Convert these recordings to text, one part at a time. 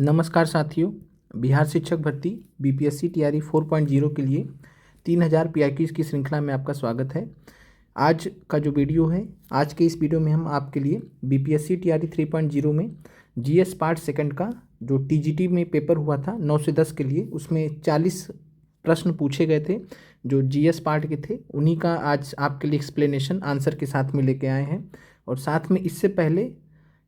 नमस्कार साथियों। बिहार शिक्षक भर्ती बीपीएससी टीआरई 4.0 के लिए 3000 पीआईक्यूज़ की श्रृंखला में आपका स्वागत है। आज का जो वीडियो है, आज के इस वीडियो में हम आपके लिए बीपीएससी टीआरई 3.0 में जीएस पार्ट सेकंड का जो टीजीटी में पेपर हुआ था 9 से 10 के लिए, उसमें 40 प्रश्न पूछे गए थे जो जीएस पार्ट के थे। उन्हीं का आज आपके लिए एक्सप्लेनेशन आंसर के साथ में लेके आए हैं। और साथ में इससे पहले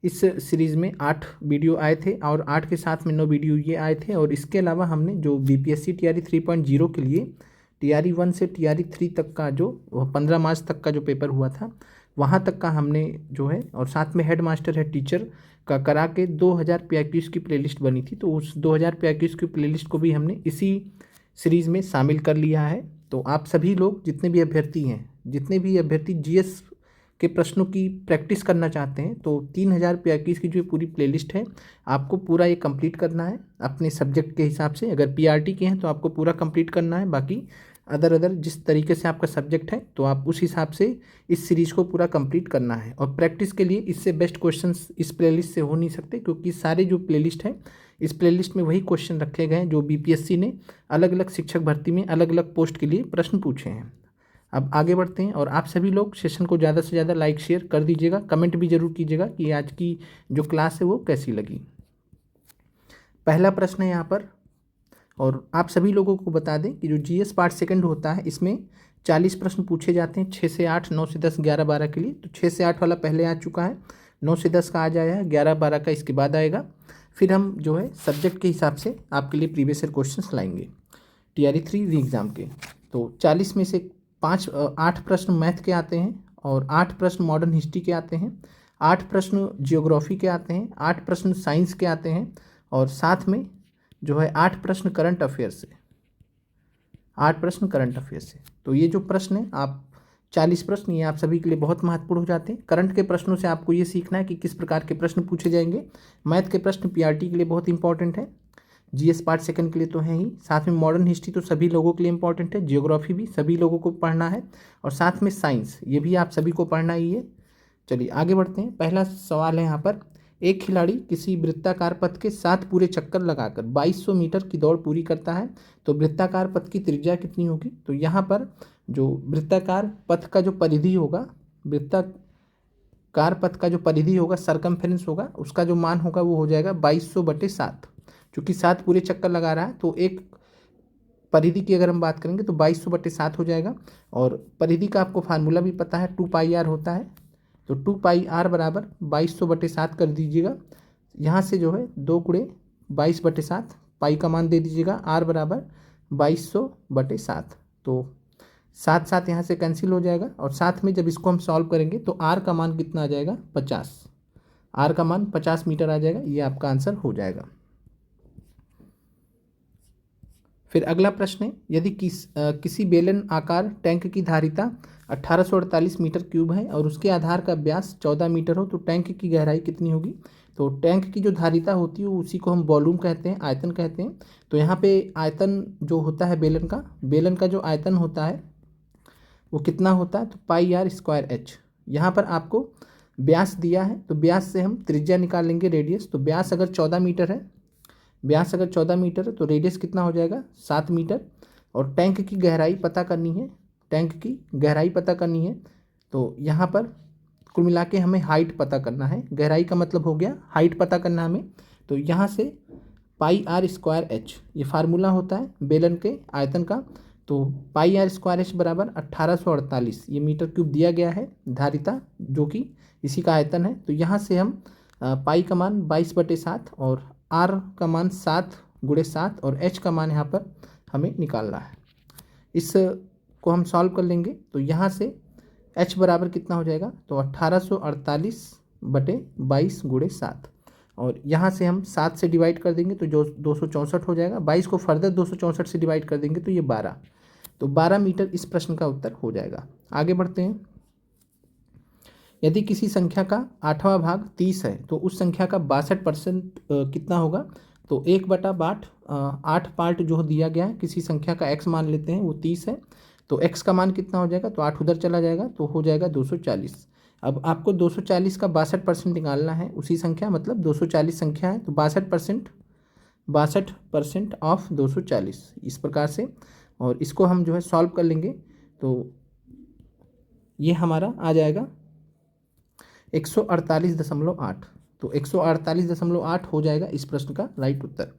इस सीरीज़ में 8 वीडियो आए थे और 8 के साथ में 9 वीडियो ये आए थे। और इसके अलावा हमने जो बीपीएससी टीआरई 3.0 के लिए टीआरई 1 से टीआरई 3 तक का जो 15 मार्च तक का जो पेपर हुआ था, वहाँ तक का हमने जो है, और साथ में हेड मास्टर है टीचर का करा के 2000 पीआईक्यूज़ की प्लेलिस्ट बनी थी। तो उस 2000 पीआईक्यूज़ की प्लेलिस्ट को भी हमने इसी सीरीज़ में शामिल कर लिया है। तो आप सभी लोग जितने भी अभ्यर्थी जीएस के प्रश्नों की प्रैक्टिस करना चाहते हैं, तो 3000 पीआईक्यूज़ की जो पूरी प्लेलिस्ट है आपको पूरा ये कंप्लीट करना है अपने सब्जेक्ट के हिसाब से। अगर पीआरटी के हैं तो आपको पूरा कंप्लीट करना है, बाकी अदर जिस तरीके से आपका सब्जेक्ट है तो आप उस हिसाब से इस सीरीज़ को पूरा कंप्लीट करना है। और प्रैक्टिस के लिए इससे बेस्ट क्वेश्चंस इस प्लेलिस्ट से हो नहीं सकते, क्योंकि सारे जो प्लेलिस्ट है इस प्लेलिस्ट में वही क्वेश्चन रखे गए हैं जो बीपीएससी ने अलग अलग शिक्षक भर्ती में अलग अलग पोस्ट के लिए प्रश्न पूछे हैं। अब आगे बढ़ते हैं, और आप सभी लोग सेशन को ज़्यादा से ज़्यादा लाइक शेयर कर दीजिएगा। कमेंट भी ज़रूर कीजिएगा कि आज की जो क्लास है वो कैसी लगी। पहला प्रश्न है यहाँ पर, और आप सभी लोगों को बता दें कि जो जीएस पार्ट सेकंड होता है इसमें 40 प्रश्न पूछे जाते हैं, 6 से 8, 9 से 10, 11, 12 के लिए। तो 6 से 8 वाला पहले आ चुका है, 9 से 10 का आ जाएगा, 11, 12 का इसके बाद आएगा। फिर हम जो है सब्जेक्ट के हिसाब से आपके लिए प्रीवियस ईयर क्वेश्चन लाएंगे टीआरई 3 री एग्ज़ाम के। तो 40 में से 8 प्रश्न मैथ के आते हैं, और 8 प्रश्न मॉडर्न हिस्ट्री के आते हैं, 8 प्रश्न जियोग्राफी के आते हैं, 8 प्रश्न साइंस के आते हैं, और साथ में जो है 8 प्रश्न करंट अफेयर्स से, 8 प्रश्न करंट अफेयर्स से। तो ये जो प्रश्न है आप 40 प्रश्न, ये आप सभी के लिए बहुत महत्वपूर्ण हो जाते हैं। करंट के प्रश्नों से आपको ये सीखना है कि किस प्रकार के प्रश्न पूछे जाएंगे। मैथ के प्रश्न पीआरटी के लिए बहुत इंपॉर्टेंट है, जीएस पार्ट सेकंड के लिए तो है ही, साथ में मॉडर्न हिस्ट्री तो सभी लोगों के लिए इंपॉर्टेंट है, जियोग्राफी भी सभी लोगों को पढ़ना है, और साथ में साइंस ये भी आप सभी को पढ़ना ही है। चलिए आगे बढ़ते हैं। पहला सवाल है यहाँ पर, एक खिलाड़ी किसी वृत्ताकार पथ के 7 पूरे चक्कर लगाकर 2200 मीटर की दौड़ पूरी करता है, तो वृत्ताकार पथ की त्रिज्या कितनी होगी? तो यहाँ पर जो वृत्ताकार पथ का जो परिधि होगा, वृत्ताकार पथ का जो परिधि होगा, सरकमफेरेंस होगा, उसका जो मान होगा वो हो जाएगा 2200/7। चूँकि 7 पूरे चक्कर लगा रहा है तो एक परिधि की अगर हम बात करेंगे तो 2200/7 हो जाएगा। और परिधि का आपको फार्मूला भी पता है, 2πr होता है। तो 2πr बराबर 2200/7 कर दीजिएगा। यहाँ से जो है 2 गुणे 22/7, पाई का मान दे दीजिएगा, r बराबर 2200/7। तो 7 यहाँ से कैंसिल हो जाएगा, और साथ में जब इसको हम सॉल्व करेंगे तो r का मान कितना आ जाएगा? 50। r का मान 50 मीटर आ जाएगा, ये आपका आंसर हो जाएगा। फिर अगला प्रश्न है, यदि किसी बेलन आकार टैंक की धारिता 1848 मीटर क्यूब है और उसके आधार का व्यास 14 मीटर हो, तो टैंक की गहराई कितनी होगी? तो टैंक की जो धारिता होती है उसी को हम वॉल्यूम कहते हैं, आयतन कहते हैं। तो यहाँ पे आयतन जो होता है बेलन का जो आयतन होता है वो कितना होता है? तो πr²h। यहाँ पर आपको व्यास दिया है, तो व्यास से हम त्रिज्या निकाल लेंगे, रेडियस। तो व्यास अगर 14 मीटर है, तो रेडियस कितना हो जाएगा? 7 मीटर। और टैंक की गहराई पता करनी है, तो यहाँ पर कुल मिला के हमें हाइट पता करना है। गहराई का मतलब हो गया हाइट पता करना हमें। तो यहाँ से πr²h ये फार्मूला होता है बेलन के आयतन का। तो πr²h बराबर 1848 ये मीटर क्यूब दिया गया है धारिता, जो कि इसी का आयतन है। तो यहाँ से हम पाई का मान 22/7 और r का मान 7 गुणे 7 और h का मान यहाँ पर हमें निकालना है। इसको हम सॉल्व कर लेंगे, तो यहाँ से h बराबर कितना हो जाएगा? तो 1848/22 गुणे 7, और यहाँ से हम 7 से डिवाइड कर देंगे तो जो 264 हो जाएगा। 22 को फर्दर 264 से डिवाइड कर देंगे तो ये 12, तो 12 मीटर इस प्रश्न का उत्तर हो जाएगा। आगे बढ़ते हैं। यदि किसी संख्या का 8वां भाग 30 है तो उस संख्या का 62% कितना होगा? तो 1/8 8 पार्ट जो दिया गया है, किसी संख्या का x मान लेते हैं, वो 30 है, तो x का मान कितना हो जाएगा? तो 8 उधर चला जाएगा तो हो जाएगा 240। अब आपको 240 का 62% निकालना है, उसी संख्या मतलब 240 संख्या है तो 62% 62% ऑफ 240 इस प्रकार से। और इसको हम जो है सॉल्व कर लेंगे तो ये हमारा आ जाएगा 148.8। तो 148.8 हो जाएगा इस प्रश्न का राइट उत्तर।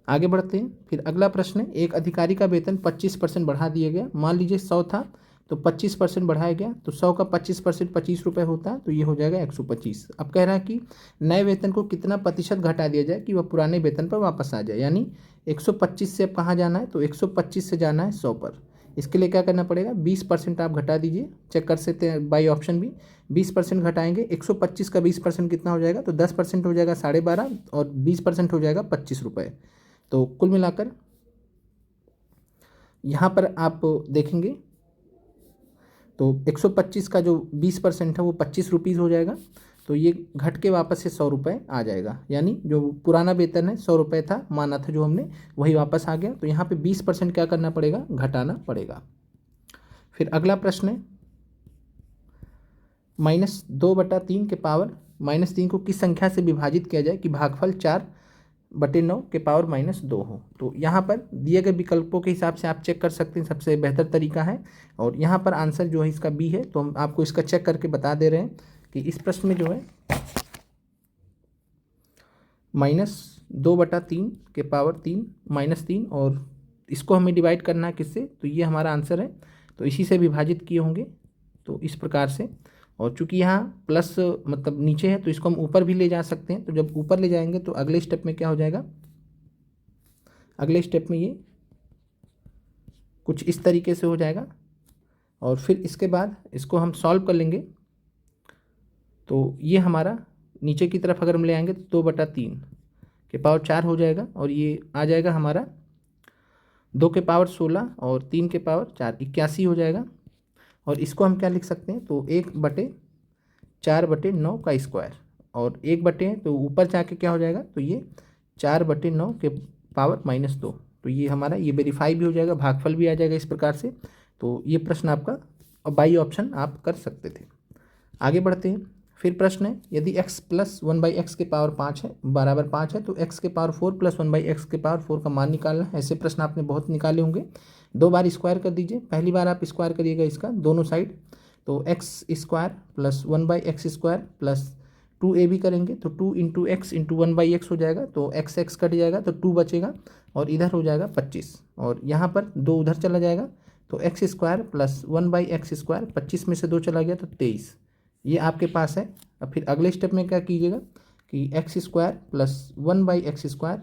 आगे बढ़ते हैं। फिर अगला प्रश्न है, एक अधिकारी का वेतन 25% बढ़ा दिया गया। मान लीजिए 100 था तो 25% बढ़ाया गया, तो 100 का 25% 25 रुपये होता है, तो ये हो जाएगा 125। अब कह रहा है कि नए वेतन को कितना प्रतिशत घटा दिया जाए कि वह पुराने वेतन पर वापस आ जाए। यानी 125 से अब कहाँ जाना है, तो 125 से जाना है 100 पर। इसके लिए क्या करना पड़ेगा, 20% आप घटा दीजिए, चेक कर सकते हैं बाई ऑप्शन भी। 20% घटाएंगे, 125 का 20% कितना हो जाएगा, तो 10% हो जाएगा 12.5 और 20% हो जाएगा 25 रुपये। तो कुल मिलाकर यहाँ पर आप देखेंगे तो 125 का जो 20% है वो 25 रुपीज़ हो जाएगा। तो ये घट के वापस से 100 रुपये आ जाएगा। यानी जो पुराना वेतन है 100 रुपये था, माना था जो हमने, वही वापस आ गया। तो यहाँ पे 20% क्या करना पड़ेगा, घटाना पड़ेगा। फिर अगला प्रश्न है, -2/3 के पावर -3 को किस संख्या से विभाजित किया जाए कि भागफल 4/9 के पावर -2 हो। तो यहाँ पर दिए गए विकल्पों के हिसाब से आप चेक कर सकते हैं, सबसे बेहतर तरीका है। और यहाँ पर आंसर जो है इसका बी है, तो हम आपको इसका चेक करके बता दे रहे हैं कि इस प्रश्न में जो है -2/3 के पावर 3 -3, और इसको हमें डिवाइड करना है किससे, तो ये हमारा आंसर है। तो इसी से विभाजित किए होंगे, तो इस प्रकार से। और चूंकि यहाँ प्लस मतलब नीचे है तो इसको हम ऊपर भी ले जा सकते हैं। तो जब ऊपर ले जाएंगे तो अगले स्टेप में क्या हो जाएगा, अगले स्टेप में ये कुछ इस तरीके से हो जाएगा। और फिर इसके बाद इसको हम सॉल्व कर लेंगे, तो ये हमारा नीचे की तरफ अगर हम ले आएंगे तो 2/3 के पावर 4 हो जाएगा। और ये आ जाएगा हमारा 2 के पावर 16 और 3 के पावर 4 81 हो जाएगा। और इसको हम क्या लिख सकते हैं, तो 1/4/9 का स्क्वायर, और 1 तो ऊपर जाके क्या हो जाएगा, तो ये 4/9 के पावर -2। तो ये हमारा ये वेरीफाई भी हो जाएगा, भागफल भी आ जाएगा इस प्रकार से। तो ये प्रश्न आपका बाई ऑप्शन आप कर सकते थे। आगे बढ़ते हैं। फिर प्रश्न है, यदि x + 1/x के पावर 5 है बराबर 5 है, तो x के पावर 4 + 1/x के पावर 4 का मान निकालना है। ऐसे प्रश्न आपने बहुत निकाले होंगे। 2 बार स्क्वायर कर दीजिए। पहली बार आप स्क्वायर करिएगा इसका दोनों साइड, तो x² + 1/x² + 2ab करेंगे तो 2 × x × 1/x हो जाएगा। तो x कट जाएगा तो 2 बचेगा, और इधर हो जाएगा 25, और यहाँ पर 2 उधर चला जाएगा, तो x² + 1/x², 25 में से 2 चला गया तो 23, ये आपके पास है। अब फिर अगले स्टेप में क्या कीजिएगा कि x² + 1/x²,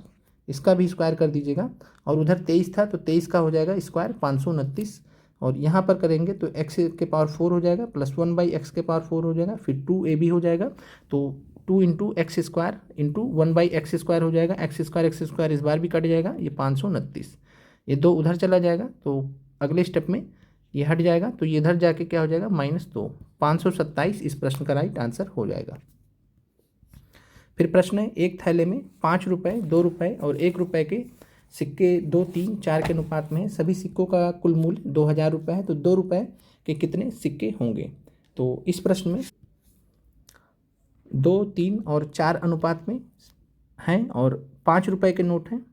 इसका भी स्क्वायर कर दीजिएगा, और उधर 23 था तो 23 का हो जाएगा स्क्वायर 529, और यहाँ पर करेंगे तो x के पावर 4 हो जाएगा + 1/x के पावर 4 हो जाएगा, फिर 2ab हो जाएगा, तो 2 × x² × 1/x² हो जाएगा। x² इस बार भी कट जाएगा, ये 529, ये 2 उधर चला जाएगा, तो अगले स्टेप में ये हट जाएगा, तो ये इधर जाके क्या हो जाएगा -2, 527 इस प्रश्न का राइट आंसर हो जाएगा। फिर प्रश्न है, एक थैले में 5 रुपये, 2 रुपये और 1 रुपये के सिक्के 2, 3, 4 के अनुपात में है। सभी सिक्कों का कुल मूल्य 2000 रुपये है, तो 2 रुपये के कितने सिक्के होंगे। तो इस प्रश्न में 2, 3 और 4 अनुपात में हैं, और 5 रुपये के नोट हैं,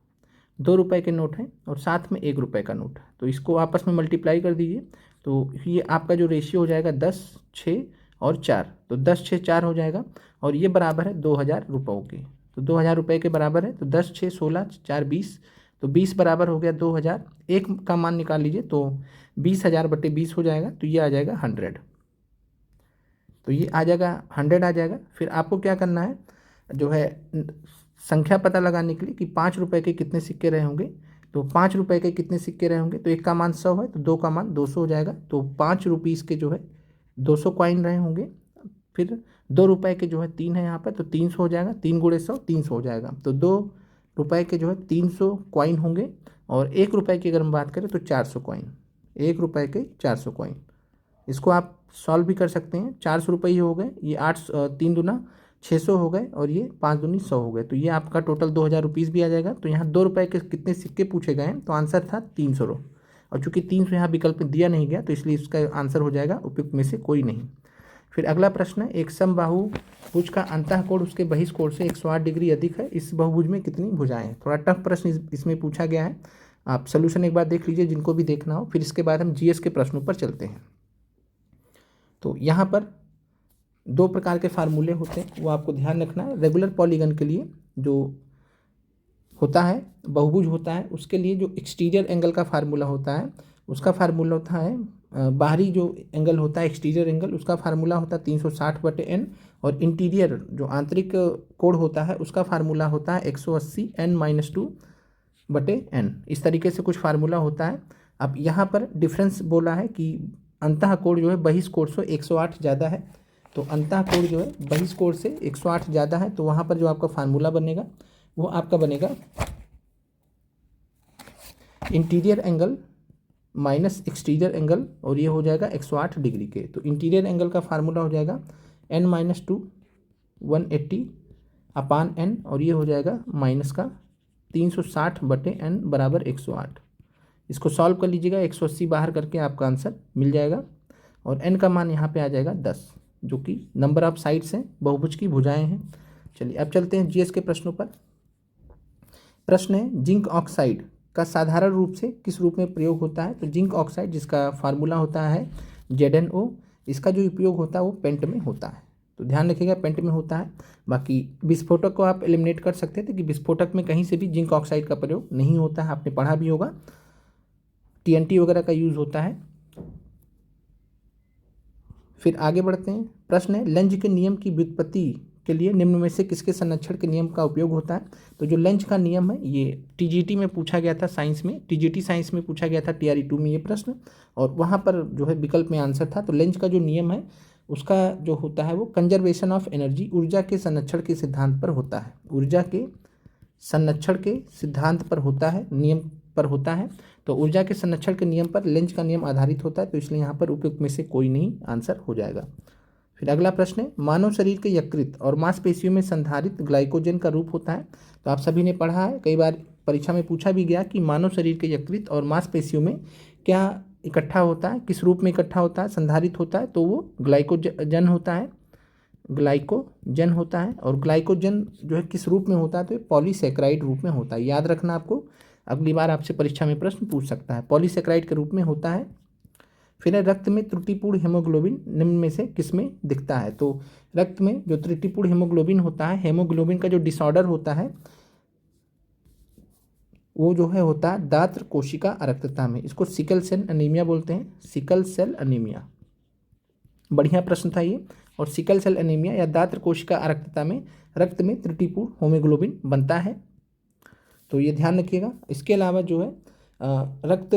2 रुपये के नोट हैं, और साथ में 1 रुपये का नोट है। तो इसको आपस में मल्टीप्लाई कर दीजिए, तो ये आपका जो रेशियो हो जाएगा 10, 6 और 4, तो 10, 6, 4 हो जाएगा, और ये बराबर है 2000 रुपयों के। तो 2000 रुपये के बराबर है, तो 10, 6, 16, 4, 20, तो 20 बराबर हो गया 2000। एक का मान निकाल लीजिए, तो 20,000/20 हो जाएगा, तो ये आ जाएगा 100। तो ये आ जाएगा 100 आ जाएगा। फिर आपको क्या करना है, जो है संख्या पता लगाने के लिए कि 5 रुपये के कितने सिक्के रहे होंगे। तो 5 रुपये के कितने सिक्के रहे होंगे, तो एक का मान 100 है, तो 2 का मान 200 हो जाएगा। तो 5 रुपीज़ के जो है 200 कॉइन रहे होंगे। फिर 2 रुपये के जो है 3 है यहाँ पर, तो 300 हो जाएगा, 3 × 100 300 हो जाएगा। तो 2 रुपये के जो है 300 कॉइन होंगे, और 1 रुपये की अगर हम बात करें तो 400 कॉइन, 1 रुपये के 400 कॉइन। इसको आप सॉल्व भी कर सकते हैं। 400 रुपये ही हो गए, ये 3 दूना 600 हो गए, और ये 5 दूनी 100 हो गए, तो ये आपका टोटल 2000 रुपीज़ भी आ जाएगा। तो यहाँ 2 रुपये के कितने सिक्के पूछे गए हैं, तो आंसर था 300, और चूंकि 300 यहाँ विकल्प में दिया नहीं गया, तो इसलिए इसका आंसर हो जाएगा उपयुक्त में से कोई नहीं। फिर अगला प्रश्न है, एक समबाहुभुज का अंतः कोण उसके बहिष कोण से 108 डिग्री अधिक है, इस बहुभुज में कितनी भुजाएं हैं। थोड़ा टफ प्रश्न इसमें पूछा गया है, आप सोल्यूशन एक बार देख लीजिए जिनको भी देखना हो, फिर इसके बाद हम जीएस के प्रश्नों पर चलते हैं। तो यहाँ पर दो प्रकार के फार्मूले होते हैं, वो आपको ध्यान रखना है। रेगुलर पॉलीगन के लिए जो होता है, बहुभुज होता है, उसके लिए जो एक्सटीरियर एंगल का फार्मूला होता है, उसका फार्मूला होता है, बाहरी जो एंगल होता है एक्सटीरियर एंगल, उसका फार्मूला होता है 360/n, और इंटीरियर जो आंतरिक कोण होता है उसका फार्मूला होता है 180n-2/n। इस तरीके से कुछ फार्मूला होता है। अब यहाँ पर डिफरेंस बोला है कि अंतः कोण जो है बहिष कोण से 108 ज़्यादा है, तो अंतः कोण जो है बहिष कोण से 108 ज़्यादा है, तो वहाँ पर जो आपका फार्मूला बनेगा वो आपका बनेगा interior angle minus exterior angle, और ये हो जाएगा 108 डिग्री के। तो इंटीरियर एंगल का फार्मूला हो जाएगा n-2 180/n, और ये हो जाएगा माइनस का 360/n बराबर 108। इसको सॉल्व कर लीजिएगा, 180 बाहर करके आपका आंसर मिल जाएगा, और n का मान यहाँ पे आ जाएगा 10, जो कि नंबर ऑफ साइड्स हैं, बहुभुज की भुजाएं हैं। चलिए अब चलते हैं जीएस के प्रश्नों पर। प्रश्न है, जिंक ऑक्साइड का साधारण रूप से किस रूप में प्रयोग होता है। तो जिंक ऑक्साइड जिसका फार्मूला होता है ZnO, इसका जो उपयोग होता है वो पेंट में होता है, तो ध्यान रखिएगा पेंट में होता है। बाकी विस्फोटक को आप एलिमिनेट कर सकते थे कि विस्फोटक में कहीं से भी जिंक ऑक्साइड का प्रयोग नहीं होता है, आपने पढ़ा भी होगा, TNT वगैरह का यूज़ होता है। फिर आगे बढ़ते हैं। प्रश्न है, लेंज के नियम की व्युत्पत्ति के लिए निम्न में से किसके संरक्षण के नियम का उपयोग होता है। तो जो लेंज का नियम है ये TGT में पूछा गया था, साइंस में, TGT साइंस में पूछा गया था, TRE 2 में ये प्रश्न, और वहाँ पर जो है विकल्प में आंसर था। तो लेंज का जो नियम है उसका जो होता है वो कंजर्वेशन ऑफ एनर्जी, ऊर्जा के संरक्षण के सिद्धांत पर होता है, ऊर्जा के संरक्षण के सिद्धांत पर होता है, नियम पर होता है। तो ऊर्जा के संरक्षण के नियम पर लेंज का नियम आधारित होता है, तो इसलिए यहाँ पर उपयुक्त में से कोई नहीं आंसर हो जाएगा। फिर अगला प्रश्न है, मानव शरीर के यकृत और मांसपेशियों में संधारित ग्लाइकोजन का रूप होता है। तो आप सभी ने पढ़ा है, कई बार परीक्षा में पूछा भी गया कि मानव शरीर के यकृत और मांसपेशियों में क्या इकट्ठा होता है, किस रूप में इकट्ठा होता है, संधारित होता है, तो वो ग्लाइकोजन होता है, ग्लाइकोजन होता है। और ग्लाइकोजन जो है किस रूप में होता है, तो ये पॉलीसेक्राइड रूप में होता है, याद रखना आपको, अगली बार आपसे परीक्षा में प्रश्न पूछ सकता है, पॉलीसेक्राइड के रूप में होता है। फिर है, रक्त में त्रुटिपूर्ण हेमोग्लोबिन निम्न में से किसमें दिखता है। तो रक्त में जो त्रुटिपूर्ण हेमोग्लोबिन होता है, हेमोग्लोबिन का जो डिसऑर्डर होता है वो जो है होता है दात्र कोशिका अरक्तता में, इसको सिकल सेल अनीमिया बोलते हैं, सिकल सेल अनीमिया। बढ़िया प्रश्न था ये। और सिकल सेल अनीमिया या दात्र कोशिका अरक्तता में रक्त में त्रुटिपूर्ण हेमोग्लोबिन बनता है, तो ये ध्यान रखिएगा। इसके अलावा जो है रक्त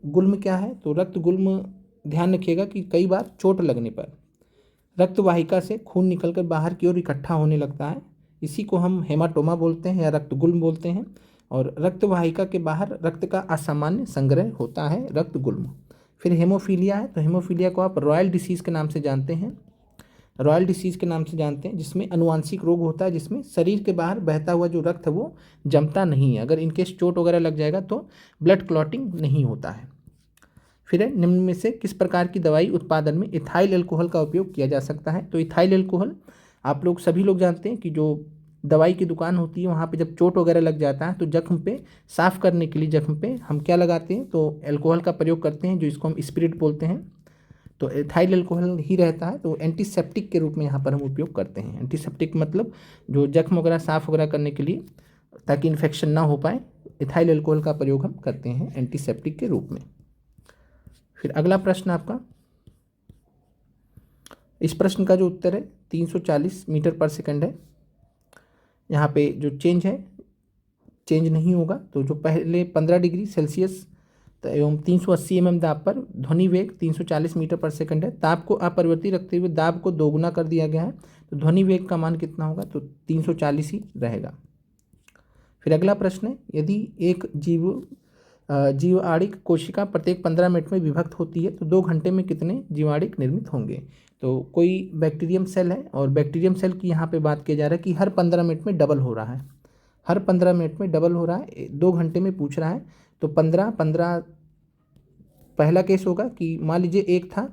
गुल्म क्या है, तो रक्त गुल्म ध्यान रखिएगा कि कई बार चोट लगने पर रक्त वाहिका से खून निकलकर बाहर की ओर इकट्ठा होने लगता है, इसी को हम हेमाटोमा बोलते हैं या रक्त गुल्म बोलते हैं। और रक्त वाहिका के बाहर रक्त का असामान्य संग्रह होता है, रक्त गुल्म। फिर हेमोफीलिया है, तो हेमोफीलिया को आप रॉयल डिसीज़ के नाम से जानते हैं, रॉयल डिसीज़ के नाम से जानते हैं, जिसमें अनुवांशिक रोग होता है, जिसमें शरीर के बाहर बहता हुआ जो रक्त है वो जमता नहीं है, अगर इनकेस चोट वगैरह लग जाएगा तो ब्लड क्लॉटिंग नहीं होता है। फिर है, निम्न में से किस प्रकार की दवाई उत्पादन में इथाइल अल्कोहल का उपयोग किया जा सकता है। तो इथाइल अल्कोहल आप लोग सभी लोग जानते हैं कि जो दवाई की दुकान होती है वहाँ पे जब चोट वगैरह लग जाता है तो जख्म पे साफ़ करने के लिए जख्म पे हम क्या लगाते हैं, तो अल्कोहल का प्रयोग करते हैं, जो इसको हम स्पिरिट बोलते हैं। तो इथाइल अल्कोहल ही रहता है, तो एंटीसेप्टिक के रूप में यहाँ पर हम उपयोग करते हैं। एंटीसेप्टिक मतलब जो जख्म वगैरह साफ़ वगैरह करने के लिए, ताकि इन्फेक्शन ना हो पाए, इथाइल अल्कोहल का प्रयोग हम करते हैं एंटीसेप्टिक के रूप में। फिर अगला प्रश्न आपका, इस प्रश्न का जो उत्तर है 340 मीटर पर सेकंड है। यहाँ पे जो चेंज है, चेंज नहीं होगा, तो जो पहले 15 डिग्री सेल्सियस एवं 380 mm दाब पर ध्वनि वेग 340 मीटर पर सेकंड है, ताप को अपरिवर्तित रखते हुए दाब को दोगुना कर दिया गया है, तो ध्वनि वेग का मान कितना होगा, तो 340 ही रहेगा। फिर अगला प्रश्न है, यदि एक जीवाणिक कोशिका प्रत्येक 15 मिनट में विभक्त होती है तो 2 घंटे में कितने जीवाणिक निर्मित होंगे। तो कोई बैक्टीरियम सेल है, और बैक्टीरियम सेल की यहाँ पे बात किया जा रहा है कि हर 15 मिनट में डबल हो रहा है, हर 15 मिनट में डबल हो रहा है, 2 घंटे में पूछ रहा है, तो 15 15 पहला केस होगा कि मान लीजिए एक था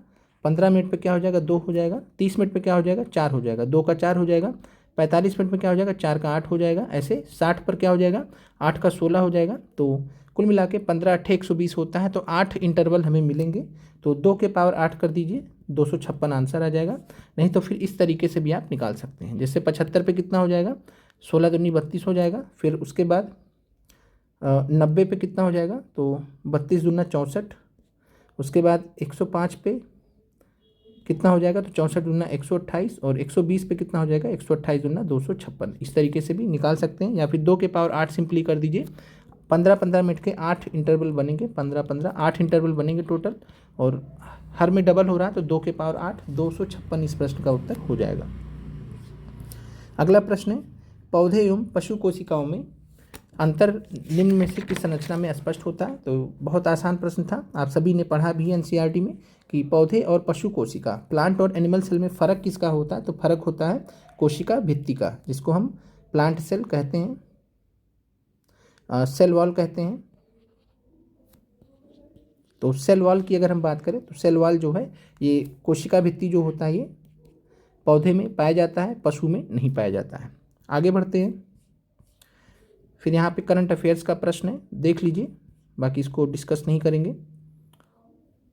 15 मिनट पे क्या हो जाएगा, 2 हो जाएगा। 30 मिनट पे क्या हो जाएगा, 4 हो जाएगा। 2 का 4 हो जाएगा। 45 मिनट में क्या हो जाएगा, 4 का 8 हो जाएगा। ऐसे 60 पर क्या हो जाएगा, 8 का 16 हो जाएगा। तो कुल मिला के 15 8 120 होता है। तो 8 इंटरवल हमें मिलेंगे। तो 2 के पावर 8 कर दीजिए, 256 आंसर आ जाएगा। नहीं तो फिर इस तरीके से भी आप निकाल सकते हैं। जैसे 75 पे कितना हो जाएगा, 16 दूनी 32 हो जाएगा। फिर उसके बाद 90 पे कितना हो जाएगा, तो 32 दूना 64। उसके बाद 105 पे कितना हो जाएगा, तो 64 दूना 128। और 120 पे कितना हो जाएगा, 128 दूना 256। इस तरीके से भी निकाल सकते हैं। या फिर 2 के पावर 8 सिंपली कर दीजिए। 15-15 मिनट के 8 इंटरवल बनेंगे, 15-15 8 इंटरवल बनेंगे टोटल। और हर में डबल हो रहा है, तो 2 के पावर 8 256 इस प्रश्न का उत्तर हो जाएगा। अगला प्रश्न है, पौधे एवं पशु कोशिकाओं में अंतर निम्न में से किस संरचना में स्पष्ट होता है। तो बहुत आसान प्रश्न था, आप सभी ने पढ़ा भी एनसीईआरटी में कि पौधे और पशु कोशिका, प्लांट और एनिमल सेल में फ़र्क किसका होता है। तो फर्क होता है कोशिका भित्ति का, जिसको हम प्लांट सेल कहते हैं, सेल वॉल कहते हैं। तो सेल वॉल की अगर हम बात करें तो सेल वॉल जो है, ये कोशिका भित्ति जो होता है, ये पौधे में पाया जाता है, पशु में नहीं पाया जाता है। आगे बढ़ते हैं। फिर यहाँ पे करंट अफेयर्स का प्रश्न है, देख लीजिए, बाकी इसको डिस्कस नहीं करेंगे।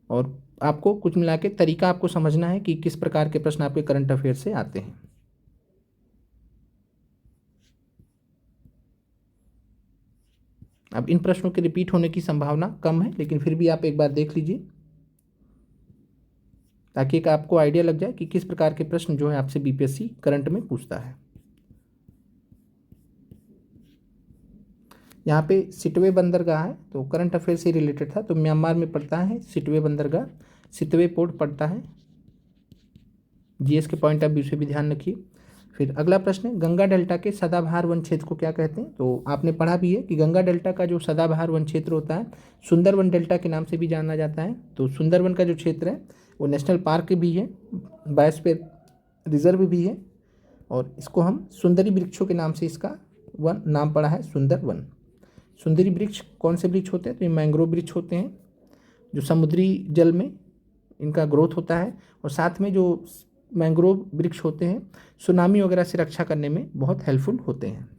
और आपको कुछ मिला के तरीका आपको समझना है कि किस प्रकार के प्रश्न आपके करंट अफेयर से आते हैं। अब इन प्रश्नों के रिपीट होने की संभावना कम है, लेकिन फिर भी आप एक बार देख लीजिए, ताकि एक आपको आइडिया लग जाए कि किस प्रकार के प्रश्न जो है आपसे बीपीएससी करंट में पूछता है। यहाँ पे सिटवे बंदरगाह है, तो करंट अफेयर से रिलेटेड था। तो म्यांमार में पड़ता है सिटवे बंदरगाह, सिटवे पोर्ट पड़ता है। जीएस के पॉइंट ऑफ व्यू से भी ध्यान रखिए। फिर अगला प्रश्न है, गंगा डेल्टा के सदाबहार वन क्षेत्र को क्या कहते हैं। तो आपने पढ़ा भी है कि गंगा डेल्टा का जो सदाबहार वन क्षेत्र होता है, सुंदरवन डेल्टा के नाम से भी जाना जाता है। तो सुंदरवन का जो क्षेत्र है वो नेशनल पार्क भी है, बायोस्फीयर रिजर्व भी है। और इसको हम सुंदरी वृक्षों के नाम से इसका वन नाम पड़ा है, सुंदरवन। सुंदरी वृक्ष कौन से वृक्ष होते हैं, तो ये मैंग्रोव वृक्ष होते हैं, जो समुद्री जल में इनका ग्रोथ होता है। और साथ में जो मैंग्रोव वृक्ष होते हैं, सुनामी वगैरह से रक्षा करने में बहुत हेल्पफुल होते हैं।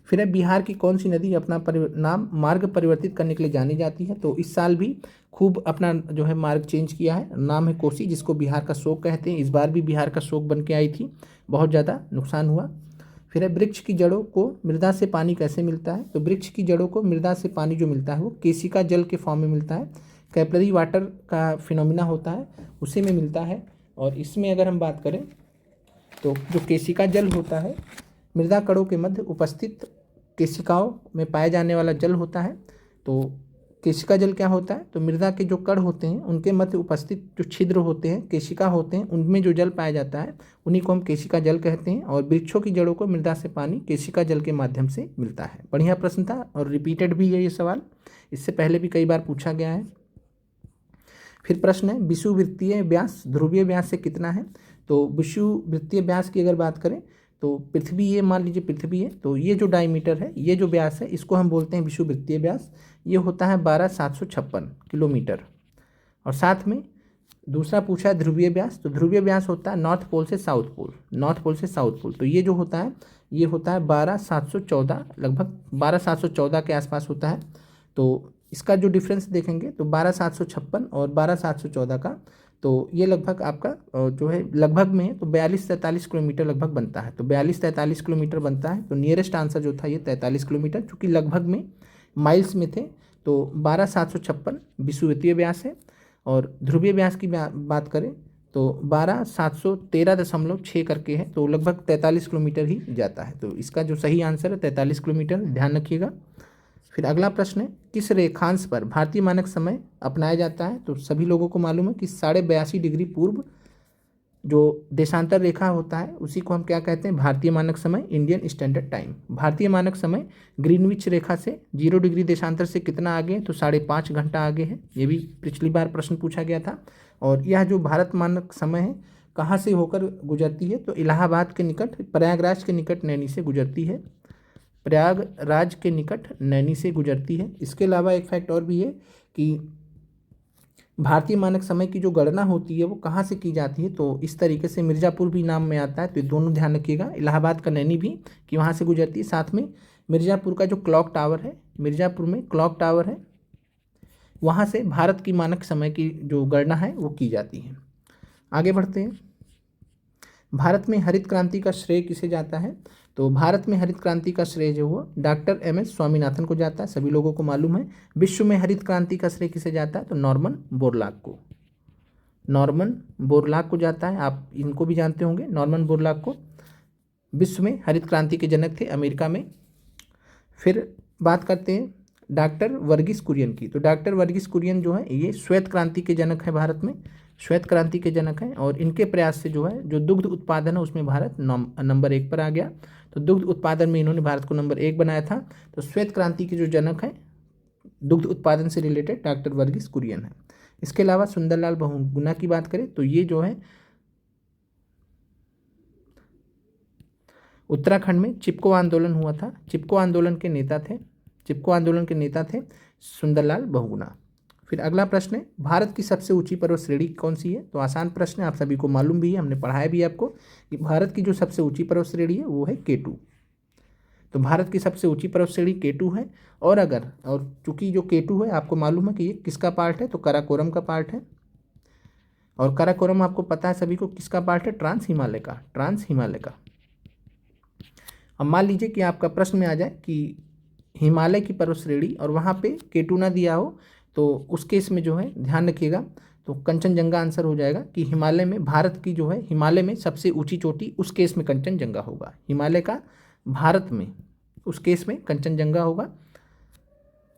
फिर है, बिहार की कौन सी नदी अपना नाम मार्ग परिवर्तित करने के लिए जानी जाती है। तो इस साल भी खूब अपना जो है मार्ग चेंज किया है, नाम है कोसी, जिसको बिहार का शोक कहते हैं। इस बार भी बिहार का शोक बन के आई थी, बहुत ज़्यादा नुकसान हुआ। फिर है, वृक्ष की जड़ों को मृदा से पानी कैसे मिलता है। तो वृक्ष की जड़ों को मृदा से पानी जो मिलता है वो केशिका जल के फॉर्म में मिलता है, कैपिलरी वाटर का फिनोमिना होता है, उसी में मिलता है। और इसमें अगर हम बात करें तो जो केशिका जल होता है, मृदा कणों के मध्य उपस्थित केशिकाओं में पाया जाने वाला जल होता है। तो केशिका जल क्या होता है, तो मृदा के जो कण होते हैं उनके मध्य उपस्थित जो छिद्र होते हैं, केशिका होते हैं, उनमें जो जल पाया जाता है उन्हीं को हम केशिका जल कहते हैं। और वृक्षों की जड़ों को मृदा से पानी केशिका जल के माध्यम से मिलता है। बढ़िया प्रश्न था और रिपीटेड भी है ये सवाल, इससे पहले भी कई बार पूछा गया है। फिर प्रश्न है, विषुववृत्तीय व्यास ध्रुवीय व्यास से कितना है। तो विषुववृत्तीय व्यास की अगर बात करें तो पृथ्वी, ये मान लीजिए पृथ्वी है, तो ये जो डायमीटर है, ये जो व्यास है, इसको हम बोलते हैं विषुववृत्तीय व्यास। ये होता है 12,756 किलोमीटर। और साथ में दूसरा पूछा है ध्रुवीय व्यास। तो ध्रुवीय व्यास होता है नॉर्थ पोल से साउथ पोल, नॉर्थ पोल से साउथ पोल। तो ये जो होता है, ये होता है 12,714, लगभग 12,714 के आसपास होता है। तो इसका जो डिफरेंस देखेंगे तो 12,756 और 12,714 का, तो ये लगभग आपका जो है लगभग में तो 42-43 किलोमीटर लगभग बनता है। तो 42-43 किलोमीटर बनता है। तो नियरेस्ट आंसर जो था ये 43 किलोमीटर, चूँकि लगभग में माइल्स में थे। तो 12,756 विषुववृत्तीय व्यास है। और ध्रुवीय व्यास की बात करें तो 12,713.6 करके है, तो लगभग 43 किलोमीटर ही जाता है। तो इसका जो सही आंसर है 43 किलोमीटर, ध्यान रखिएगा। फिर अगला प्रश्न है, किस रेखांश पर भारतीय मानक समय अपनाया जाता है। तो सभी लोगों को मालूम है कि 82.5 डिग्री पूर्व जो देशांतर रेखा होता है उसी को हम क्या कहते हैं, भारतीय मानक समय, इंडियन स्टैंडर्ड टाइम। भारतीय मानक समय ग्रीनविच रेखा से 0 डिग्री देशांतर से कितना आगे है, तो 5.5 घंटा आगे है। ये भी पिछली बार प्रश्न पूछा गया था। और यह जो भारत मानक समय है कहाँ से होकर गुजरती है, तो इलाहाबाद के निकट, प्रयागराज के निकट नैनी से गुजरती है, प्रयागराज के निकट नैनी से गुजरती है। इसके अलावा एक फैक्ट और भी है कि भारतीय मानक समय की जो गणना होती है वो कहाँ से की जाती है, तो इस तरीके से मिर्ज़ापुर भी नाम में आता है, तो ये दोनों ध्यान रखिएगा। इलाहाबाद का नैनी भी कि वहाँ से गुजरती है, साथ में मिर्ज़ापुर का जो क्लॉक टावर है, मिर्ज़ापुर में क्लॉक टावर है, वहाँ से भारत की मानक समय की जो गणना है वो की जाती है। आगे बढ़ते हैं। भारत में हरित क्रांति का श्रेय किसे जाता है, तो भारत में हरित क्रांति का श्रेय जो हुआ डॉक्टर एम.एस. स्वामीनाथन को जाता है, सभी लोगों को मालूम है। विश्व में हरित क्रांति का श्रेय किसे जाता है, तो नॉर्मन बोरलॉग को, नॉर्मन बोरलॉग को जाता है। आप इनको भी जानते होंगे, नॉर्मन बोरलॉग को विश्व में हरित क्रांति के जनक थे अमेरिका में। फिर बात करते हैं डॉक्टर वर्गीस कुरियन की, तो डॉक्टर वर्गीस कुरियन जो है ये श्वेत क्रांति के जनक है, भारत में श्वेत क्रांति के जनक हैं, और इनके प्रयास से जो है जो दुग्ध उत्पादन है उसमें भारत नंबर 1 पर आ गया। तो दुग्ध उत्पादन में इन्होंने भारत को नंबर 1 बनाया था। तो श्वेत क्रांति के जो जनक हैं दुग्ध उत्पादन से रिलेटेड डॉक्टर वर्गीस कुरियन है। इसके अलावा सुंदरलाल बहुगुणा की बात करें तो ये जो है उत्तराखंड में चिपको आंदोलन हुआ था, चिपको आंदोलन के नेता थे, चिपको आंदोलन के नेता थे सुंदरलाल बहुगुणा। फिर अगला प्रश्न है, भारत की सबसे ऊंची पर्वत श्रेणी कौन सी है, तो आसान प्रश्न है, आप सभी को मालूम भी है, हमने पढ़ाया भी है आपको कि भारत की जो सबसे ऊंची पर्वत श्रेणी है वो है K2। तो भारत की सबसे ऊंची पर्वत श्रेणी K2 है। और चूंकि जो K2 है आपको मालूम है कि ये किसका पार्ट है, तो काराकोरम का पार्ट है। और काराकोरम आपको पता है सभी को किसका पार्ट है, ट्रांस हिमालय का, ट्रांस हिमालय का। अब मान लीजिए कि आपका प्रश्न में आ जाए कि हिमालय की पर्वत श्रेणी और वहाँ पे K2 ना दिया हो, तो उस केस में जो है ध्यान रखिएगा, तो कंचनजंगा आंसर हो जाएगा कि हिमालय में भारत की जो है हिमालय में सबसे ऊंची चोटी, उस केस में कंचनजंगा होगा, हिमालय का भारत में उस केस में कंचनजंगा होगा।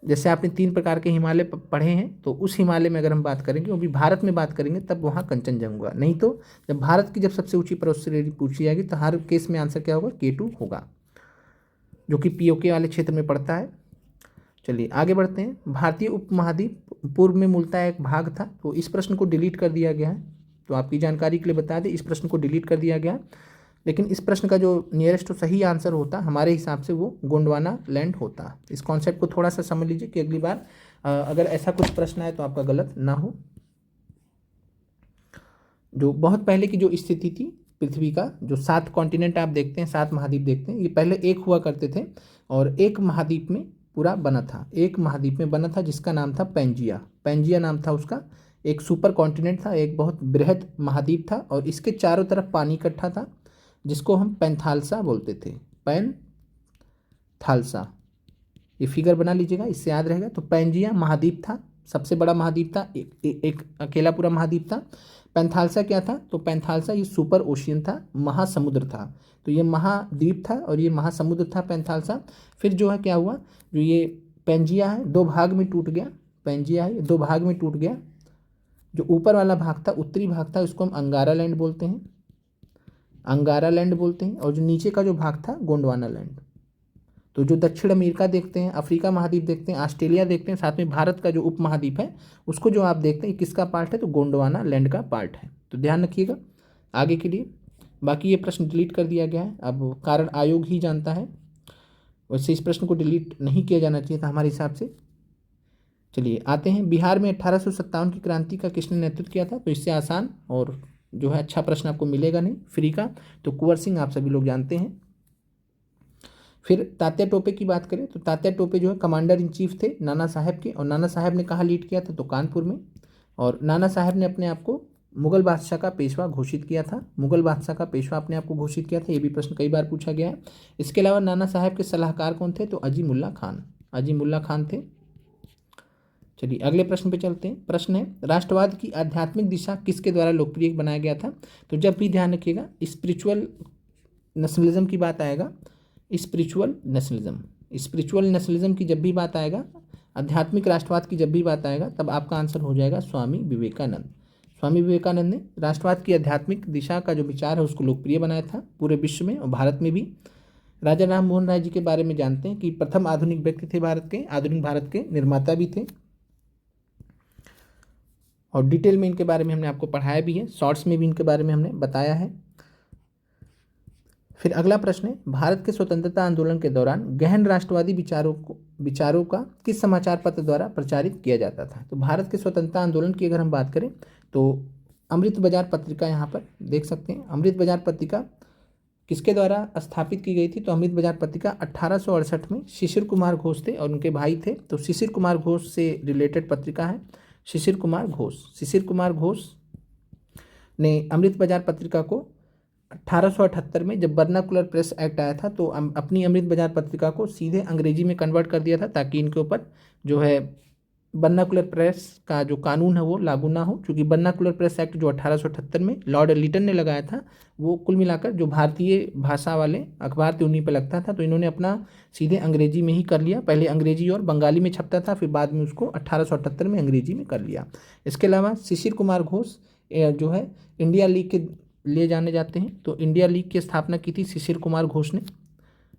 जैसे आपने 3 प्रकार के हिमालय पढ़े हैं, तो उस हिमालय में अगर हम बात करेंगे वो भी भारत में बात करेंगे तब वहाँ कंचनजंगा, नहीं तो जब भारत की जब सबसे ऊंची पर्वत श्रेणी पूछी जाएगी तो हर केस में आंसर क्या होगा, K2 होगा, जो कि POK वाले क्षेत्र में पड़ता है। चलिए आगे बढ़ते हैं। भारतीय उपमहाद्वीप पूर्व में मूलतः एक भाग था, तो इस प्रश्न को डिलीट कर दिया गया है, तो आपकी जानकारी के लिए बता दें इस प्रश्न को डिलीट कर दिया गया। लेकिन इस प्रश्न का जो नियरेस्ट सही आंसर होता हमारे हिसाब से वो गोंडवाना लैंड होता। इस कॉन्सेप्ट को थोड़ा सा समझ लीजिए कि अगली बार अगर ऐसा कुछ प्रश्न आए तो आपका गलत ना हो। जो बहुत पहले की जो स्थिति थी पृथ्वी का, जो 7 कॉन्टिनेंट आप देखते हैं, 7 महाद्वीप देखते हैं, ये पहले एक हुआ करते थे और एक महाद्वीप में पूरा बना था, एक महाद्वीप में बना था जिसका नाम था पैंजिया, पैंजिया नाम था उसका। एक सुपर कॉन्टिनेंट था, एक बहुत बृहद महाद्वीप था और इसके चारों तरफ पानी इकट्ठा था जिसको हम पैंथालसा बोलते थे, पैंथालसा। ये फिगर बना लीजिएगा, इससे याद रहेगा। तो पैंजिया महाद्वीप था, सबसे बड़ा महाद्वीप था, एक अकेला पूरा महाद्वीप था। पैंथालसा क्या था, तो पैंथालसा ये सुपर ओशियन था, महासमुद्र था। तो ये महाद्वीप था और ये महासमुद्र था पैंथालसा। फिर जो है क्या हुआ, जो ये पैंजिया है 2 भाग में टूट गया, पैंजिया है 2 भाग में टूट गया। जो ऊपर वाला भाग था, उत्तरी भाग था, उसको हम अंगारा लैंड बोलते हैं, अंगारा लैंड बोलते हैं। और जो नीचे का जो भाग था गोंडवाना लैंड। तो जो दक्षिण अमेरिका देखते हैं, अफ्रीका महाद्वीप देखते हैं, ऑस्ट्रेलिया देखते हैं, साथ में भारत का जो उप महाद्वीप है उसको जो आप देखते हैं किसका पार्ट है, तो गोंडवाना लैंड का पार्ट है। तो ध्यान रखिएगा आगे के लिए। बाकी ये प्रश्न डिलीट कर दिया गया है, अब कारण आयोग ही जानता है, वैसे इस प्रश्न को डिलीट नहीं किया जाना चाहिए था हमारे हिसाब से। चलिए आते हैं, बिहार में 1857 की क्रांति का किसने नेतृत्व किया था, तो इससे आसान और जो है अच्छा प्रश्न आपको मिलेगा नहीं फ्री का, तो कुंवर सिंह आप सभी लोग जानते हैं। फिर तात्या टोपे की बात करें तो तात्या टोपे जो है कमांडर इन चीफ थे नाना साहब के, और नाना साहब ने कहाँ लीड किया था, तो कानपुर में। और नाना साहब ने अपने आप को मुगल बादशाह का पेशवा घोषित किया था, मुगल बादशाह का पेशवा अपने आप को घोषित किया था, ये भी प्रश्न कई बार पूछा गया है। इसके अलावा नाना साहब के सलाहकार कौन थे, तो अजीमुल्ला खान, अजीमुल्ला खान थे। चलिए अगले प्रश्न पे चलते हैं। प्रश्न है, राष्ट्रवाद की आध्यात्मिक दिशा किसके द्वारा लोकप्रिय बनाया गया था, तो जब भी ध्यान रखिएगा स्पिरिचुअल नेशनलिज्म की बात आएगा, स्पिरिचुअल नेशनलिज्म, स्पिरिचुअल नेशनलिज्म की जब भी बात आएगा, आध्यात्मिक राष्ट्रवाद की जब भी बात आएगा, तब आपका आंसर हो जाएगा स्वामी विवेकानंद। स्वामी विवेकानंद ने राष्ट्रवाद की आध्यात्मिक दिशा का जो विचार है उसको लोकप्रिय बनाया था पूरे विश्व में और भारत में भी। राजा राम मोहन राय जी के बारे में जानते हैं कि प्रथम आधुनिक व्यक्ति थे भारत के, आधुनिक भारत के निर्माता भी थे, और डिटेल में इनके बारे में हमने आपको पढ़ाया भी है, शॉर्ट्स में भी इनके बारे में हमने बताया है। फिर अगला प्रश्न है, भारत के स्वतंत्रता आंदोलन के दौरान गहन राष्ट्रवादी विचारों का किस समाचार पत्र द्वारा प्रचारित किया जाता था। तो भारत के स्वतंत्रता आंदोलन की अगर हम बात करें तो अमृत बाजार पत्रिका यहाँ पर देख सकते हैं। अमृत बाजार पत्रिका किसके द्वारा स्थापित की गई थी। तो अमृत बाजार पत्रिका 1868 में शिशिर कुमार घोष थे और उनके भाई थे। तो शिशिर कुमार घोष से रिलेटेड पत्रिका है। शिशिर कुमार घोष ने अमृत बाजार पत्रिका को 1878 में जब वर्नाकुलर प्रेस एक्ट आया था तो अपनी अमृत बाजार पत्रिका को सीधे अंग्रेजी में कन्वर्ट कर दिया था, ताकि इनके ऊपर जो है वर्नाकुलर प्रेस का जो कानून है वो लागू ना हो। क्योंकि वर्नाकुलर प्रेस एक्ट जो 1878 में लॉर्ड लिटन ने लगाया था, वो कुल मिलाकर जो भारतीय भाषा वाले अखबार थे उन्हीं पर लगता था। तो इन्होंने अपना सीधे अंग्रेजी में ही कर लिया। पहले अंग्रेजी और बंगाली में छपता था, फिर बाद में उसको 1878 में अंग्रेजी में कर लिया। इसके अलावा शिशिर कुमार घोष जो है इंडिया लीग के लिए जाने जाते हैं। तो इंडिया लीग की स्थापना की थी शिशिर कुमार घोष ने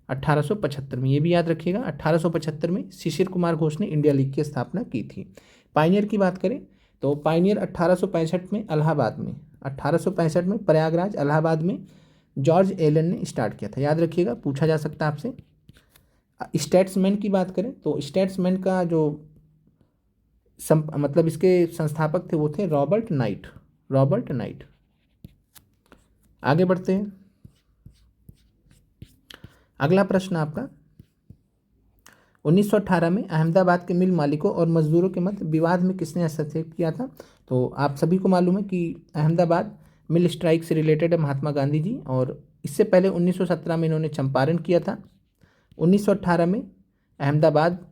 1875 में। ये भी याद रखिएगा, 1875 में शिशिर कुमार घोष ने इंडिया लीग की स्थापना की थी। पायनियर की बात करें तो पायनियर 1865 में इलाहाबाद में 1865 में प्रयागराज इलाहाबाद में जॉर्ज एलन ने स्टार्ट किया था। याद रखिएगा, पूछा जा सकता है आपसे। स्टेट्समैन की बात करें तो स्टेट्समैन का जो मतलब इसके संस्थापक थे वो थे रॉबर्ट नाइट। आगे बढ़ते हैं। अगला प्रश्न आपका, 1918 में अहमदाबाद के मिल मालिकों और मजदूरों के मध्य विवाद में किसने हस्तक्षेप किया था। तो आप सभी को मालूम है कि अहमदाबाद मिल स्ट्राइक से रिलेटेड है महात्मा गांधी जी, और इससे पहले 1917 में इन्होंने चंपारण किया था। 1918 में अहमदाबाद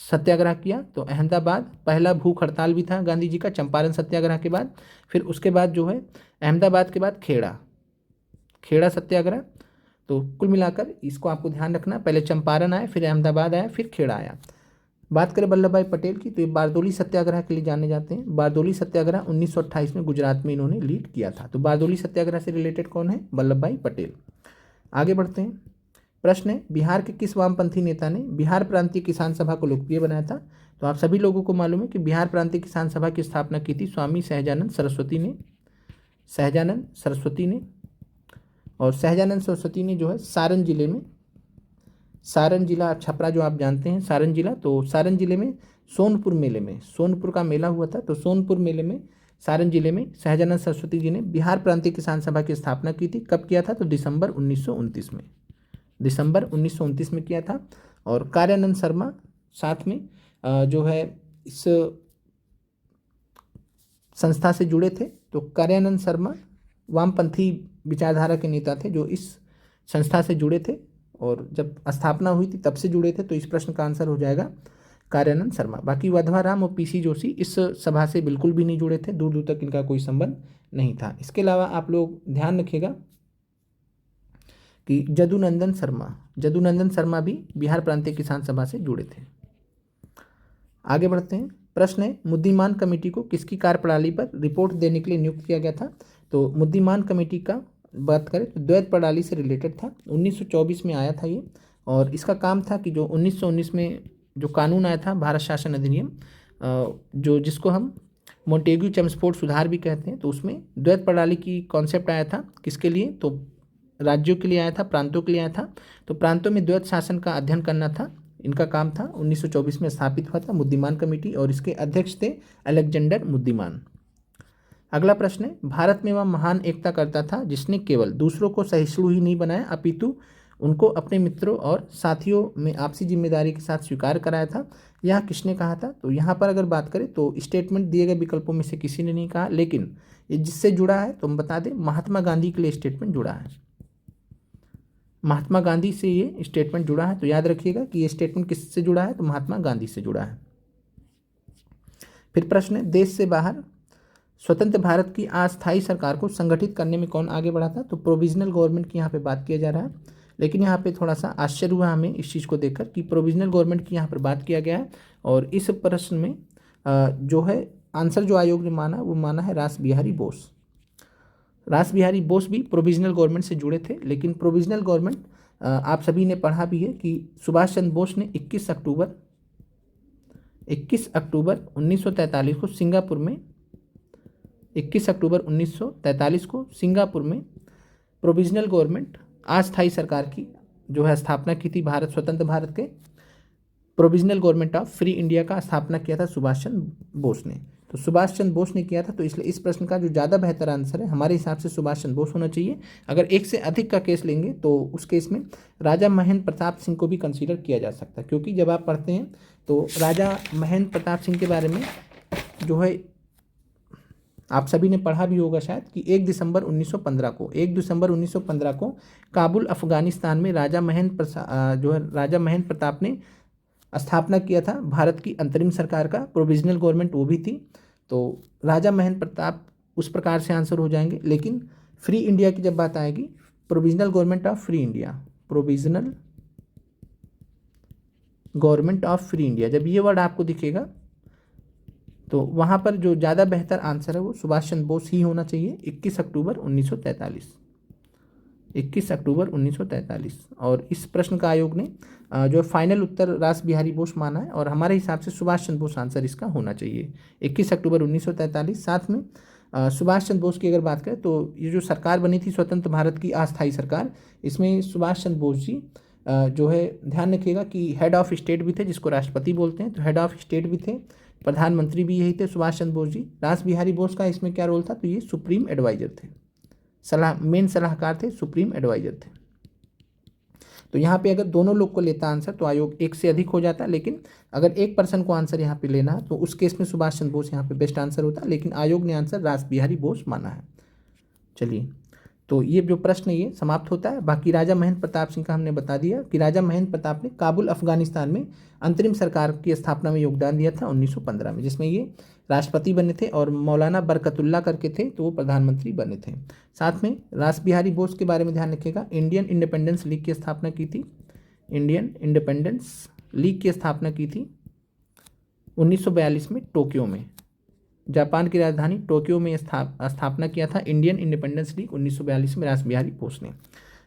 सत्याग्रह किया। तो अहमदाबाद पहला भूख हड़ताल भी था गांधी जी का चंपारण सत्याग्रह के बाद। फिर उसके बाद जो है अहमदाबाद के बाद खेड़ा सत्याग्रह। तो कुल मिलाकर इसको आपको ध्यान रखना, पहले चंपारण आया, फिर अहमदाबाद आया, फिर खेड़ा आया। बात करें वल्लभ भाई पटेल की तो ये बारदोली सत्याग्रह के लिए जाने जाते हैं। बारदोली सत्याग्रह 1928 में गुजरात में इन्होंने लीड किया था। तो बारदोली सत्याग्रह से रिलेटेड कौन है, वल्लभ भाई पटेल। आगे बढ़ते हैं। प्रश्न है, बिहार के किस वामपंथी नेता ने बिहार प्रांतीय किसान सभा को लोकप्रिय बनाया था। तो आप सभी लोगों को मालूम है कि बिहार प्रांतीय किसान सभा की स्थापना की थी स्वामी सहजानंद सरस्वती ने। और सहजानंद सरस्वती ने जो है सारण जिला छपरा जो आप जानते हैं सारण जिला, तो सारण जिले में सोनपुर का मेला हुआ था। तो सोनपुर मेले में सारण जिले में सहजानंद सरस्वती जी ने बिहार प्रांतीय किसान सभा की स्थापना की थी। कब किया था, तो दिसंबर 1929 में किया था। और कार्यानंद शर्मा साथ में जो है इस संस्था से जुड़े थे। तो कार्यानंद शर्मा वामपंथी विचारधारा के नेता थे जो इस संस्था से जुड़े थे, और जब स्थापना हुई थी तब से जुड़े थे। तो इस प्रश्न का आंसर हो जाएगा कार्यानंद शर्मा। बाकी वधवाराम और पीसी जोशी इस सभा से बिल्कुल भी नहीं जुड़े थे, दूर दूर तक इनका कोई संबंध नहीं था। इसके अलावा आप लोग ध्यान रखिएगा कि जदुनंदन शर्मा भी बिहार प्रांतीय किसान सभा से जुड़े थे। आगे बढ़ते हैं। प्रश्न है, मुद्दीमान कमेटी को किसकी कार्यप्रणाली पर रिपोर्ट देने के लिए नियुक्त किया गया था। तो मुद्दीमान कमेटी का बात करें तो द्वैत प्रणाली से रिलेटेड था। 1924 में आया था ये, और इसका काम था कि जो 1919 में जो कानून आया था भारत शासन अधिनियम, जो जिसको हम मोंटेग्यू चेम्सफोर्ड सुधार भी कहते हैं, तो उसमें द्वैत प्रणाली की कॉन्सेप्ट आया था। किसके लिए, तो राज्यों के लिए आया था, प्रांतों के लिए आया था। तो प्रांतों में द्वैत शासन का अध्ययन करना था, इनका काम था। 1924 में स्थापित हुआ था मुद्दीमान कमेटी, और इसके अध्यक्ष थे अलेक्जेंडर मुद्दीमान। अगला प्रश्न है, भारत में वह महान एकता करता था जिसने केवल दूसरों को सहिष्णु ही नहीं बनाया अपितु उनको अपने मित्रों और साथियों में आपसी जिम्मेदारी के साथ स्वीकार कराया था। यह किसने कहा था। तो यहाँ पर अगर बात करें तो स्टेटमेंट दिए गए विकल्पों में से किसी ने नहीं कहा, लेकिन ये जिससे जुड़ा है तो हम बता दें महात्मा गांधी के लिए स्टेटमेंट जुड़ा है। महात्मा गांधी से ये स्टेटमेंट जुड़ा है। तो याद रखिएगा कि ये स्टेटमेंट किससे जुड़ा है, तो महात्मा गांधी से जुड़ा है। फिर प्रश्न है, देश से बाहर स्वतंत्र भारत की अस्थायी सरकार को संगठित करने में कौन आगे बढ़ा था। तो प्रोविजनल गवर्नमेंट की यहाँ पे बात किया जा रहा है, लेकिन यहाँ पे थोड़ा सा आश्चर्य हुआ हमें इस चीज़ को देखकर कि प्रोविजनल गवर्नमेंट की यहाँ पर बात किया गया है। और इस प्रश्न में जो है आंसर जो आयोग ने माना वो माना है रास बिहारी बोस भी प्रोविजनल गवर्नमेंट से जुड़े थे। लेकिन प्रोविजनल गवर्नमेंट आप सभी ने पढ़ा भी है कि सुभाष चंद्र बोस ने 21 अक्टूबर 1943 को सिंगापुर में 21 अक्टूबर 1943 को सिंगापुर में प्रोविजनल गवर्नमेंट, अस्थायी सरकार की जो है स्थापना की थी भारत स्वतंत्र भारत के। Provisional government of free India का स्थापना किया था सुभाष चंद्र बोस ने। तो सुभाष चंद्र बोस ने किया था, तो इसलिए इस प्रश्न का जो ज़्यादा बेहतर आंसर है हमारे हिसाब से सुभाष चंद्र बोस होना चाहिए। अगर एक से अधिक का केस लेंगे तो उस केस में राजा महेंद्र प्रताप सिंह को भी कंसीडर किया जा सकता है, क्योंकि जब आप पढ़ते हैं तो राजा महेंद्र प्रताप सिंह के बारे में जो है आप सभी ने पढ़ा भी होगा शायद कि 1 दिसंबर 1915 को काबुल अफगानिस्तान में राजा महेंद्र प्रताप ने स्थापना किया था भारत की अंतरिम सरकार का, प्रोविजनल गवर्नमेंट वो भी थी। तो राजा महेंद्र प्रताप उस प्रकार से आंसर हो जाएंगे। लेकिन फ्री इंडिया की जब बात आएगी, provisional government of free India, provisional government of free India, जब ये वर्ड आपको दिखेगा तो वहाँ पर जो ज़्यादा बेहतर आंसर है वो सुभाष चंद्र बोस ही होना चाहिए। 21 अक्टूबर 1943, 21 अक्टूबर 1943। और इस प्रश्न का आयोग ने जो फाइनल उत्तर रास बिहारी बोस माना है, और हमारे हिसाब से सुभाष चंद्र बोस आंसर इसका होना चाहिए। 21 अक्टूबर 1943। साथ में सुभाष चंद्र बोस की अगर बात करें तो ये जो सरकार बनी थी स्वतंत्र भारत की अस्थायी सरकार, इसमें सुभाष चंद्र बोस जी जो है ध्यान रखिएगा कि हेड ऑफ स्टेट भी थे, जिसको राष्ट्रपति बोलते हैं, तो हेड ऑफ स्टेट भी थे, प्रधानमंत्री भी यही थे सुभाष चंद्र बोस जी। रास बिहारी बोस का इसमें क्या रोल था, तो ये सुप्रीम एडवाइजर थे, मेन सलाहकार थे, सुप्रीम एडवाइजर थे। तो यहाँ पे अगर दोनों लोग को लेता आंसर तो आयोग एक से अधिक हो जाता, लेकिन अगर एक पर्सन को आंसर यहाँ पे लेना तो उस केस में सुभाष चंद्र बोस यहाँ पे बेस्ट आंसर होता, लेकिन आयोग ने आंसर रास बिहारी बोस माना है। चलिए, तो ये जो प्रश्न ये समाप्त होता है। बाकी राजा महेंद्र प्रताप सिंह का हमने बता दिया कि राजा महेंद्र प्रताप ने काबुल अफगानिस्तान में अंतरिम सरकार की स्थापना में योगदान दिया था 1915 में, जिसमें ये राष्ट्रपति बने थे, और मौलाना बरकतुल्ला करके थे तो वो प्रधानमंत्री बने थे। साथ में रास बिहारी बोस के बारे में ध्यान रखिएगा, इंडियन इंडिपेंडेंस लीग की स्थापना की थी, इंडियन इंडिपेंडेंस लीग की स्थापना की थी 1942 में टोक्यो में, जापान की राजधानी टोक्यो में स्थापना किया था इंडियन इंडिपेंडेंस लीग 1942 में रास बिहारी बोस ने।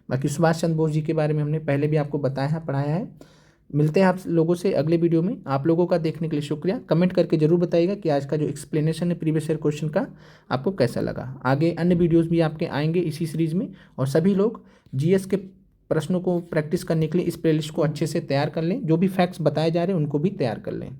बाकी सुभाष चंद्र बोस जी के बारे में हमने पहले भी आपको बताया है, पढ़ाया है। मिलते हैं आप लोगों से अगले वीडियो में। आप लोगों का देखने के लिए शुक्रिया। कमेंट करके जरूर बताइएगा कि आज का जो एक्सप्लेनेशन है प्रीवियस ईयर क्वेश्चन का आपको कैसा लगा। आगे अन्य वीडियोज़ भी आपके आएंगे इसी सीरीज़ में, और सभी लोग जीएस के प्रश्नों को प्रैक्टिस करने के लिए इस प्लेलिस्ट को अच्छे से तैयार कर लें, जो भी फैक्ट्स बताए जा रहे हैं उनको भी तैयार कर लें।